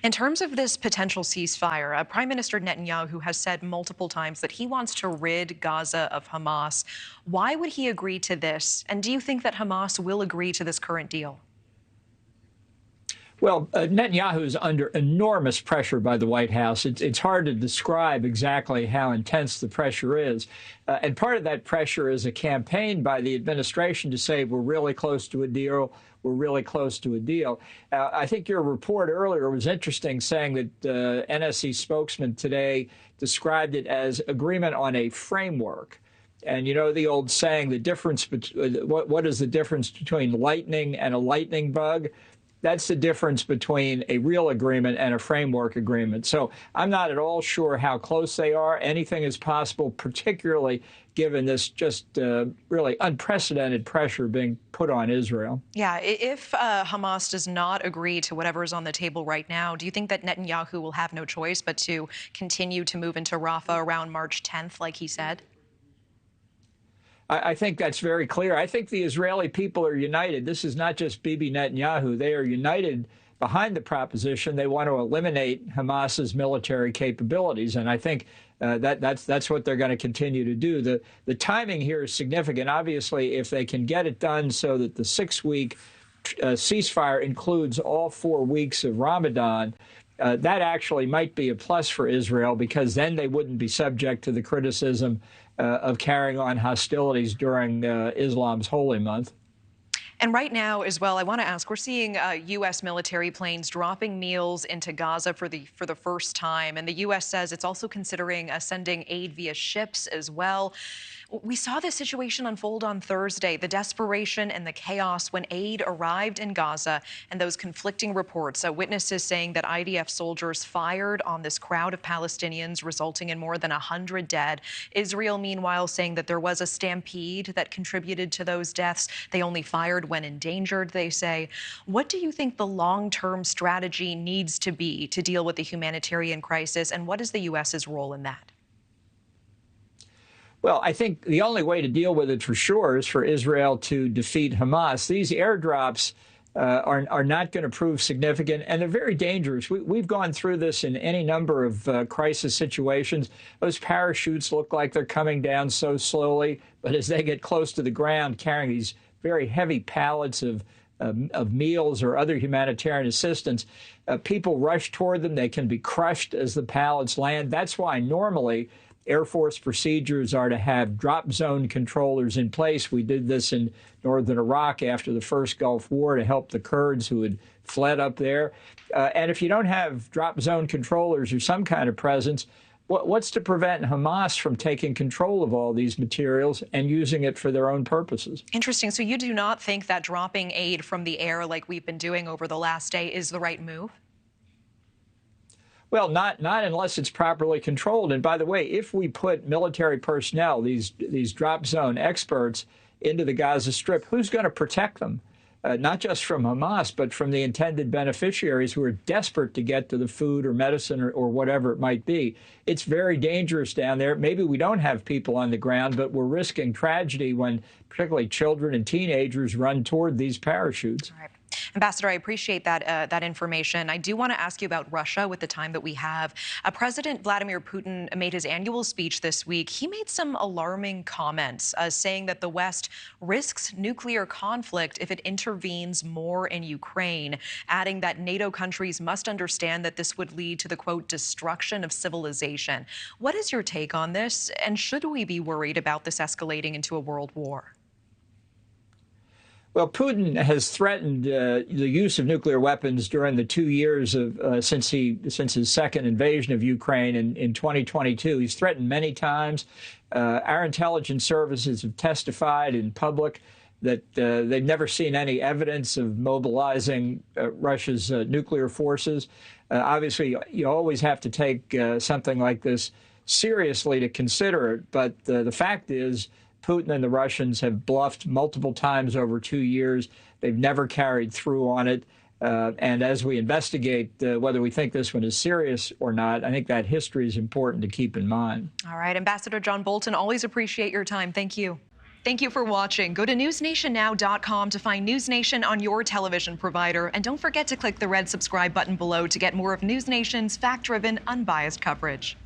In terms of this potential ceasefire, Prime Minister Netanyahu has said multiple times that he wants to rid Gaza of Hamas. Why would he agree to this? And do you think that Hamas will agree to this current deal? Well, Netanyahu is under enormous pressure by the White House. It's hard to describe exactly how intense the pressure is. And part of that pressure is a campaign by the administration to say, we're really close to a deal. We're really close to a deal. I think your report earlier was interesting, saying that NSC spokesman today described it as agreement on a framework. And you know the old saying, the difference, what is the difference between lightning and a lightning bug? That's the difference between a real agreement and a framework agreement. So I'm not at all sure how close they are. Anything is possible, particularly given this just really unprecedented pressure being put on Israel. Yeah, if Hamas does not agree to whatever is on the table right now, do you think that Netanyahu will have no choice but to continue to move into Rafah around March 10th, like he said? I think that's very clear. I think the Israeli people are united. This is not just Bibi Netanyahu. They are united behind the proposition. They want to eliminate Hamas's military capabilities, and I think that's what they're going to continue to do. The timing here is significant. Obviously, if they can get it done so that the 6-week ceasefire includes all 4 weeks of Ramadan, that actually might be a plus for Israel, because then they wouldn't be subject to the criticism of carrying on hostilities during Islam's holy month. And right now, as well, I want to ask, we're seeing U.S. military planes dropping meals into Gaza for the first time. And the U.S. says it's also considering sending aid via ships as well. We saw this situation unfold on Thursday, the desperation and the chaos when aid arrived in Gaza, and those conflicting reports, witnesses saying that IDF soldiers fired on this crowd of Palestinians, resulting in more than 100 dead. Israel, meanwhile, saying that there was a stampede that contributed to those deaths. They only fired when endangered, they say. What do you think the long-term strategy needs to be to deal with the humanitarian crisis, and what is the U.S.'s role in that? Well, I think the only way to deal with it for sure is for Israel to defeat Hamas. These airdrops are not going to prove significant, and they're very dangerous. We've gone through this in any number of crisis situations. Those parachutes look like they're coming down so slowly, but as they get close to the ground, carrying these very heavy pallets of meals or other humanitarian assistance, people rush toward them. They can be crushed as the pallets land. That's why normally Air Force procedures are to have drop zone controllers in place. We did this in northern Iraq after the first Gulf War to help the Kurds who had fled up there. And if you don't have drop zone controllers or some kind of presence, what's to prevent Hamas from taking control of all these materials and using it for their own purposes? Interesting. So you do not think that dropping aid from the air, like we've been doing over the last day, is the right move? Well, not unless it's properly controlled. And by the way, if we put military personnel, these drop zone experts, into the Gaza Strip, who's going to protect them? Not just from Hamas, but from the intended beneficiaries who are desperate to get to the food or medicine or whatever it might be. It's very dangerous down there. Maybe we don't have people on the ground, but we're risking tragedy when particularly children and teenagers run toward these parachutes. All right. Ambassador, I appreciate that information. I do want to ask you about Russia with the time that we have. President Vladimir Putin made his annual speech this week. He made some alarming comments, saying that the West risks nuclear conflict if it intervenes more in Ukraine, adding that NATO countries must understand that this would lead to the, quote, destruction of civilization. What is your take on this? And should we be worried about this escalating into a world war? Well, Putin has threatened the use of nuclear weapons during the 2 years of since his second invasion of Ukraine in 2022. He's threatened many times. Our intelligence services have testified in public that they've never seen any evidence of mobilizing Russia's nuclear forces. Obviously, you always have to take something like this seriously to consider it. But the fact is, Putin and the Russians have bluffed multiple times over 2 years. They've never carried through on it. And as we investigate whether we think this one is serious or not, I think that history is important to keep in mind. All right. Ambassador John Bolton, always appreciate your time. Thank you. Thank you for watching. Go to newsnationnow.com to find News Nation on your television provider. And don't forget to click the red subscribe button below to get more of News Nation's fact-driven, unbiased coverage.